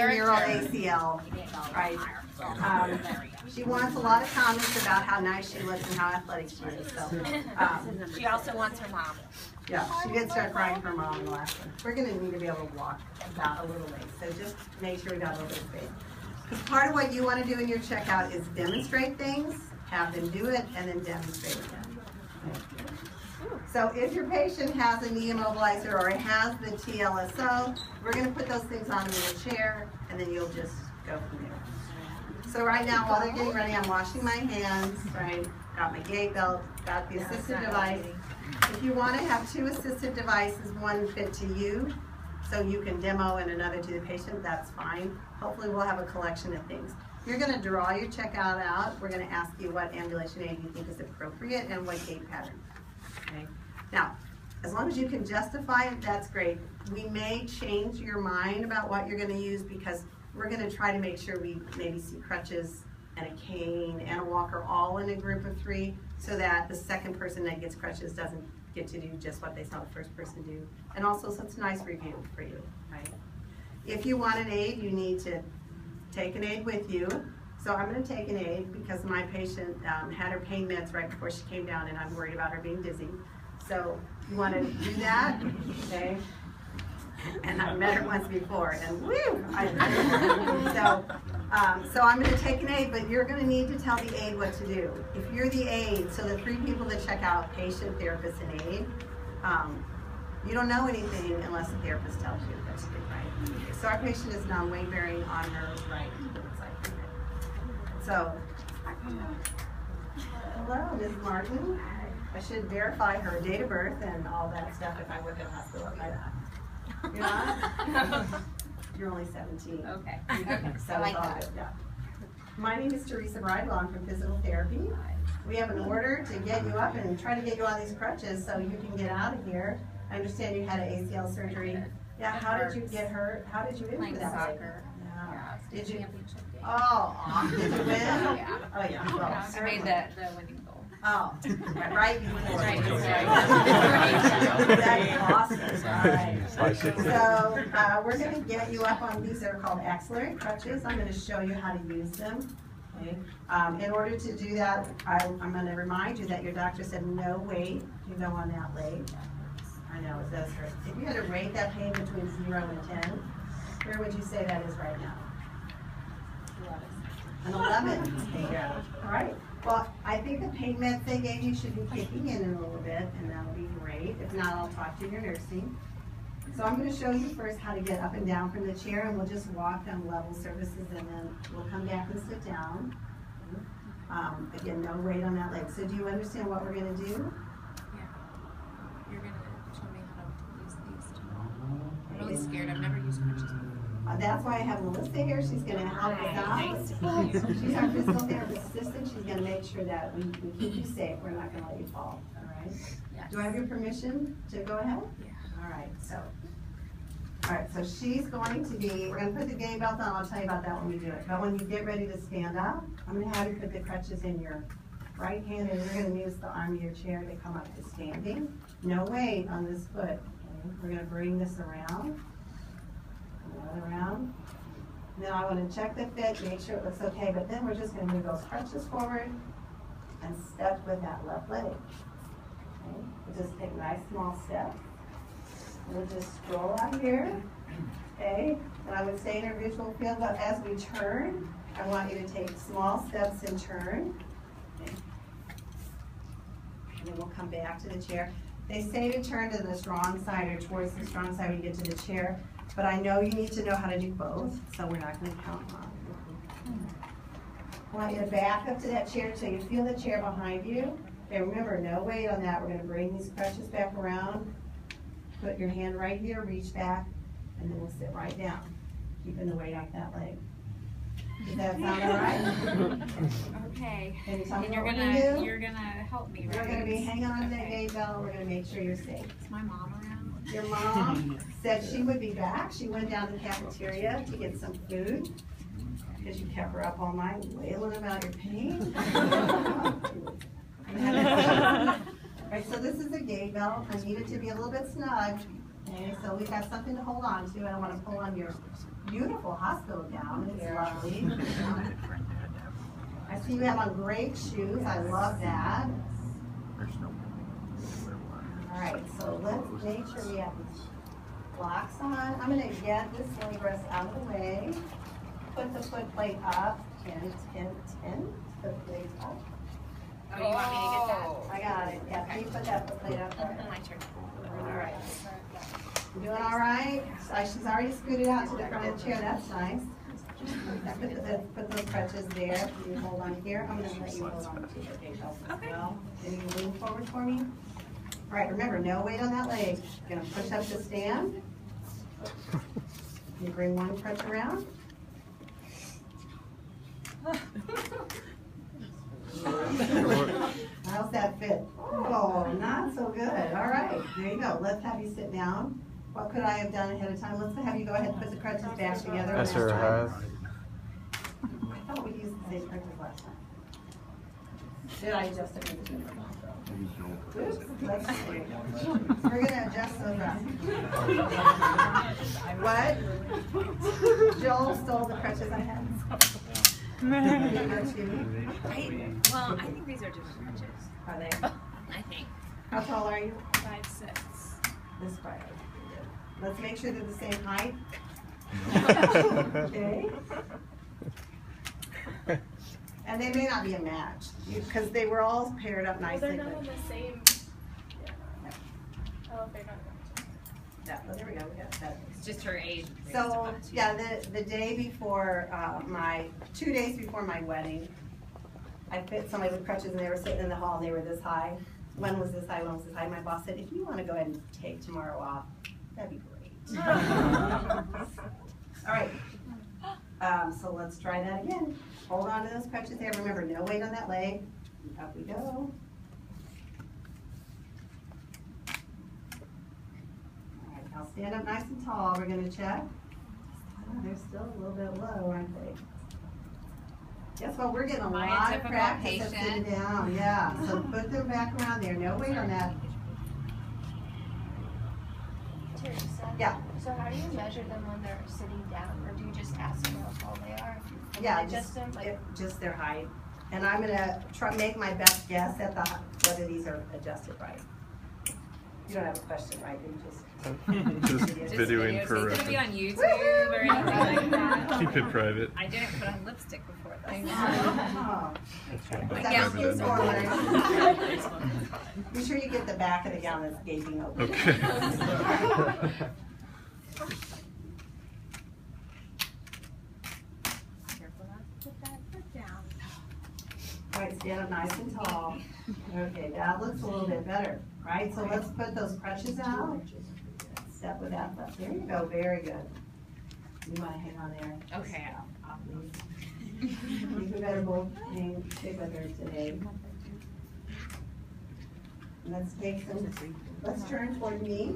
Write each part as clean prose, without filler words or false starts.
10-year-old ACL, right? She wants a lot of comments about how nice she looks and how athletic she is. So, she also wants her mom. Yeah, she did start crying for her mom in the last one. We're going to need to be able to walk about a little ways, so just make sure we got a little bit of space. Because part of what you want to do in your checkout is demonstrate things, have them do it, and then demonstrate again. So if your patient has a knee immobilizer or has the TLSO, we're going to put those things on them in a chair, and then you'll just go from there. So right now, while they're getting ready, I'm washing my hands, right? Got my gait belt, got the assistive device. If you want to have two assistive devices, one fit to you, so you can demo and another to the patient, that's fine. Hopefully we'll have a collection of things. You're going to draw your checkout out. We're going to ask you what ambulation aid you think is appropriate and what gait pattern. Okay. Now, as long as you can justify it, that's great. We may change your mind about what you're going to use because we're going to try to make sure we maybe see crutches and a cane and a walker all in a group of 3 so that the second person that gets crutches doesn't get to do just what they saw the first person do. And also, so it's a nice review for you, right? If you want an aid, you need to take an aid with you. So I'm going to take an aid because my patient had her pain meds right before she came down and I'm worried about her being dizzy. So you want to do that, okay? And I met her once before, and woo! So I'm going to take an aid, but you're going to need to tell the aide what to do. If you're the aide, so the 3 people that check out, patient, therapist, and aide, you don't know anything unless the therapist tells you what to do, right? So our patient is non-weight bearing on her right side. So, hello, Ms. Martin. I should verify her date of birth and all that stuff if I work at a hospital like that. You're not? You're only 17. Okay. So it's all good. Yeah. My name is Teresa Bridewell. I'm from physical therapy. We have an order to get you up and try to get you on these crutches so you can get out of here. I understand you had an ACL surgery. Yeah. How did you get hurt? How did you injure that? Soccer. Yeah. Did you? Championship game. Oh, did you win? Yeah. Oh yeah. Well, I made the winning goal. Oh, right before. Right before. That's awesome. All right. So we're going to get you up on these that are called axillary crutches. I'm going to show you how to use them. Okay. In order to do that, I'm going to remind you that your doctor said no weight. You go on that leg. I know it does hurt. If you had to rate that pain between 0 and 10, where would you say that is right now? 11. An 11. Okay. All right. Well, I think the pain meds they gave you should be kicking in a little bit, and that'll be great. If not, I'll talk to your nursing. So I'm going to show you first how to get up and down from the chair, and we'll just walk on level surfaces, and then we'll come back and sit down. Again, no weight on that leg. So do you understand what we're going to do? Yeah. You're going to show me how to use these tomorrow. I'm really scared. I've never used crutches before. That's why I have Melissa here. She's going to help us out. She's our physical therapist assistant. She's going to make sure that we keep you safe. We're not going to let you fall. All right? Yes. Do I have your permission to go ahead? Yeah. All right. So she's going to be, we're going to put the gait belt on. I'll tell you about that when we do it. But when you get ready to stand up, I'm going to have you put the crutches in your right hand, and you're going to use the arm of your chair to come up to standing. No weight on this foot. Okay? We're going to bring this around. Around. Now I want to check the fit, make sure it looks okay, but then we're just going to move those crutches forward and step with that left leg. Okay. We'll just take nice small steps. We'll just stroll out here. Okay. And I would stay in our visual field, but as we turn, I want you to take small steps and turn. Okay. And then we'll come back to the chair. They say to turn to the strong side or towards the strong side when you get to the chair. But I know you need to know how to do both, so we're not going to count on it. I want you to back up to that chair so you feel the chair behind you. Okay, remember, no weight on that. We're going to bring these crutches back around. Put your hand right here, reach back, and then we'll sit right down, keeping the weight off that leg. Does that sound all right? Okay. And you're gonna help me, right? We're going to be hanging on to that gait belt. We're going to make sure you're safe. Is my mom around? Your mom said she would be back. She went down to the cafeteria to get some food because you kept her up all night wailing about your pain. All right, so this is a gait belt. I need it to be a little bit snug. Okay, so we got something to hold on to. I don't want to pull on your beautiful hospital gown. It's lovely. I see you have on great shoes. I love that. All right, so let's make sure we have these blocks on. I'm going to get this leg rest out of the way. Put the foot plate up. 10. Foot plate up. Oh, you want me to get that? I got it. Yeah, can you put that foot plate up there? My turn. All right. You doing all right? She's already scooted out to the front of the chair. That's nice. Put those crutches there. You hold on here. I'm going to let you hold on to the Chelsea as well. Can you lean forward for me? All right, remember, no weight on that leg. You're going to push up to stand. You bring one crutch around. How's that fit? Oh, not so good. All right, there you go. Let's have you sit down. What could I have done ahead of time? Let's have you go ahead and put the crutches back together. That's her has. I thought we used the same crutches last time. Did I adjust it? Oops, let's see. We're gonna adjust those up. What? Joel stole the crutches I had. Well, I think these are different crutches. Are they? I think. How tall are you? 5'6". This far. Let's make sure they're the same height. Okay. And they may not be a match because they were all paired up nicely. They're not on the same. Oh, they're not. Yeah, well, there we go. We got that. It's just her age. So yeah, the day before 2 days before my wedding, I fit somebody with crutches and they were sitting in the hall and they were this high. One was this high, one was this high. My boss said, if you want to go ahead and take tomorrow off, that'd be great. All right. So let's try that again. Hold on to those crutches there. Remember, no weight on that leg. Up we go. All right, now stand up nice and tall. We're going to check. Oh, they're still a little bit low, aren't they? Guess what? We're getting a lot of practice of sitting down. Yeah. So put them back around there. No weight on that. Teresa, Yeah. so how do you measure them when they're sitting down, or do you just ask them how tall they are? And Yeah, adjust them like. just their height. And I'm gonna make my best guess at whether these are adjusted right. You don't have a question, right? You just videoing for It's gonna be reference. on YouTube or anything like that. Keep it private. I didn't put on lipstick before this. Oh. That's That guess was it's forward. Be sure you get the back of the gown that's gaping open. Okay. Careful not to put that foot down. All right, stand up nice and tall. Okay, that looks a little bit better, right? So let's put those crutches out. Step with that. There you go, very good. You wanna hang on there? Okay. Please. I think we better both stick with her today. Let's let's turn toward me.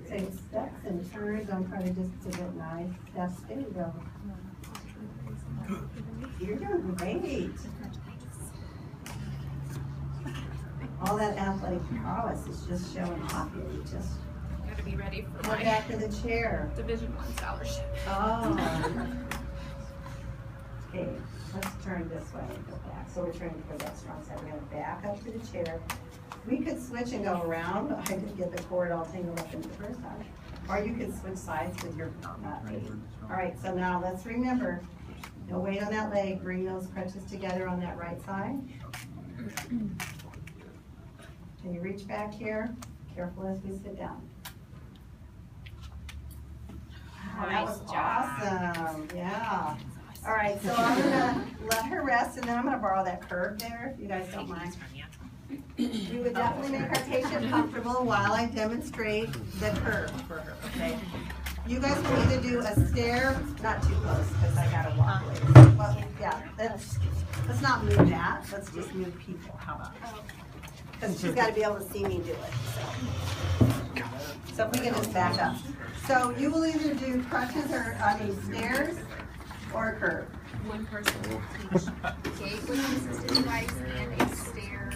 Take steps and turns. I'm trying to just get nice steps. There you go. You're doing great. All that athletic prowess is just showing off here. You just Gotta be ready for go my back to the chair. Division I scholarship. Oh. Okay, let's turn this way and go back. So we're turning for that strong side. We're gonna back up to the chair. We could switch and go around. I didn't get the cord all tangled up in the first time. Or you could switch sides with your aid. All right, so now let's remember, no weight on that leg. Bring those crutches together on that right side. Can you reach back here? Careful as we sit down. Wow, that was awesome. Yeah. All right, so I'm gonna let her rest, and then I'm gonna borrow that curve there, if you guys don't mind. We would definitely make our patient comfortable while I demonstrate the curve for her, okay? You guys can either do a stair, not too close, because I gotta walk away. But yeah, let's not move that, let's just move people, how about that? Because she's gotta be able to see me do it, so if we can just back up. So you will either do crutches or, stairs or a curve. One person will teach gait with assisted device and a stair.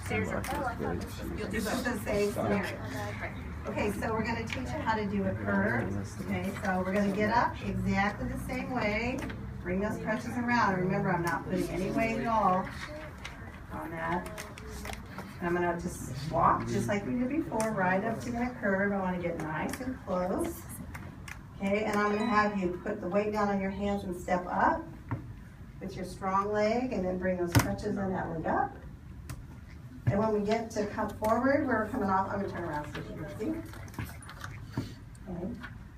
Stairs are Oh, I thought this was. You'll do This is both. the same scenario. Right. Okay, so we're gonna teach you how to do a curve. Okay, so we're gonna get up exactly the same way. Bring those crutches around. Remember, I'm not putting any weight at all on that. I'm gonna just walk just like we did before, right up to that curve. I wanna get nice and close. Okay, and I'm gonna have you put the weight down on your hands and step up with your strong leg, and then bring those crutches and that leg up. And when we get to come forward, we're coming off, I'm gonna turn around so you can see. Okay,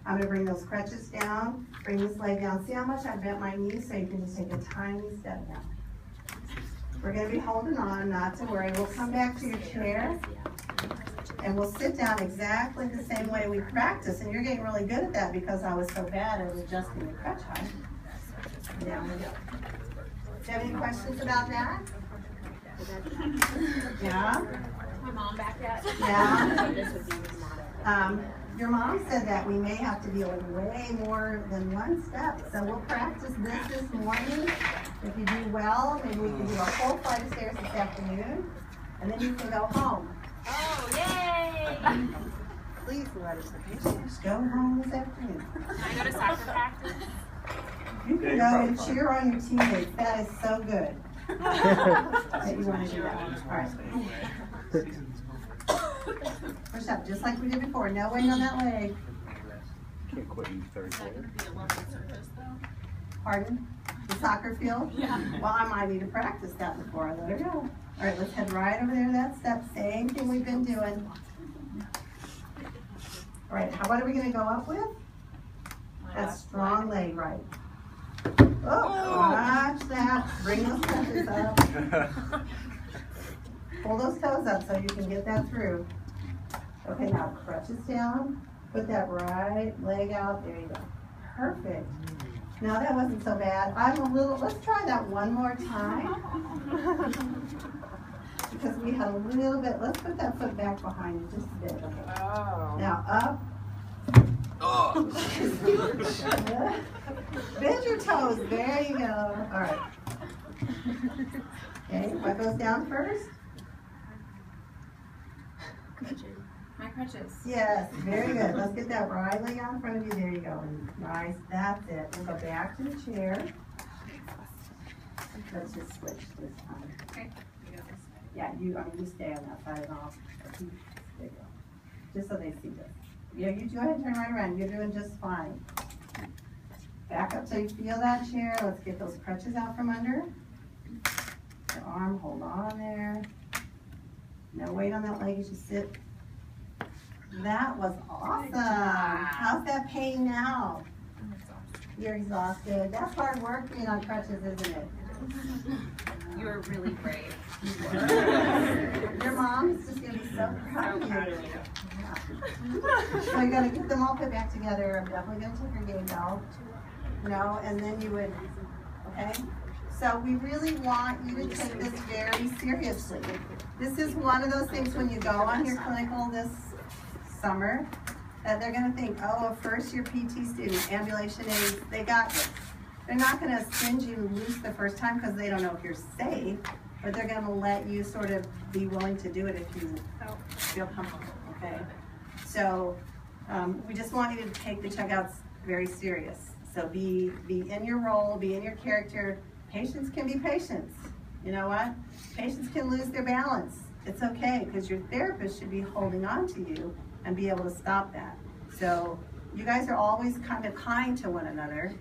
I'm gonna bring those crutches down, bring this leg down. See how much I bent my knees, so you can just take a tiny step down. We're gonna be holding on, not to worry. We'll come back to your chair, and we'll sit down exactly the same way we practice. And you're getting really good at that because I was so bad at adjusting the crutch height. Down we go. Do you have any questions about that? Yeah? My mom back yet? Yeah. Your mom said that we may have to deal with way more than one step. So we'll practice this morning. If you do well, maybe we can do a whole flight of stairs this afternoon. And then you can go home. Oh, yay! Please let us go home this afternoon. Can I go to soccer practice? You can go and cheer on your teammates. That is so good. That you want to do that one. All right. Push up, just like we did before. No weight on that leg. Can't quit in third Is that quarter. going to be a level surface though? Pardon? The soccer field? Yeah. Well, I might need to practice that before I let her go. All right, let's head right over there to that step. Same thing we've been doing. All right, what are we going to go up with? That strong leg, right. Oh, watch that. Bring those crutches up. Pull those toes up so you can get that through. Okay, now crutches down. Put that right leg out. There you go. Perfect. Now that wasn't so bad. Let's try that one more time. Because we had a little bit, let's put that foot back behind you just a bit. Okay. Oh. Now up. Bend your toes. There you go. All right. Okay, what goes down first? My crutches. Yes, very good. Let's get that right leg out in front of you. There you go. Nice. That's it. We'll go back to the chair. Let's just switch this time. Okay. You go this way. Yeah, you stay on that side and I'll. There you go. Just so they see this. Yeah, you go ahead and turn right around. You're doing just fine. Back up so you feel that chair. Let's get those crutches out from under. Your arm, hold on there. No weight on that leg as you sit. That was awesome. How's that pain now? I'm exhausted. You're exhausted. That's hard work being on crutches, isn't it? You were really brave. Your mom's just gonna be so proud of you. Yeah. So you're gonna get them all put back together. I'm definitely gonna take your game belt. And then you would, okay? So we really want you to take this very seriously. This is one of those things when you go on your clinical this summer, that they're gonna think, oh, a first year PT student, ambulation aides, they got this. They're not gonna send you loose the first time because they don't know if you're safe, but they're gonna let you sort of be willing to do it if you feel comfortable, okay? So we just want you to take the checkouts very serious. So be in your role, be in your character. Patients can be patients. You know what? Patients can lose their balance. It's okay, because your therapist should be holding on to you and be able to stop that. So you guys are always kind of kind to one another.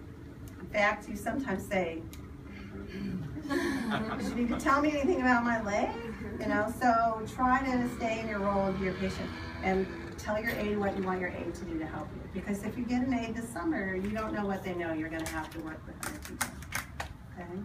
In fact, you sometimes say, you need to tell me anything about my leg? So try to stay in your role and be your patient and tell your aide what you want your aide to do to help you. Because if you get an aide this summer, you don't know what they know. You're going to have to work with other people. Okay?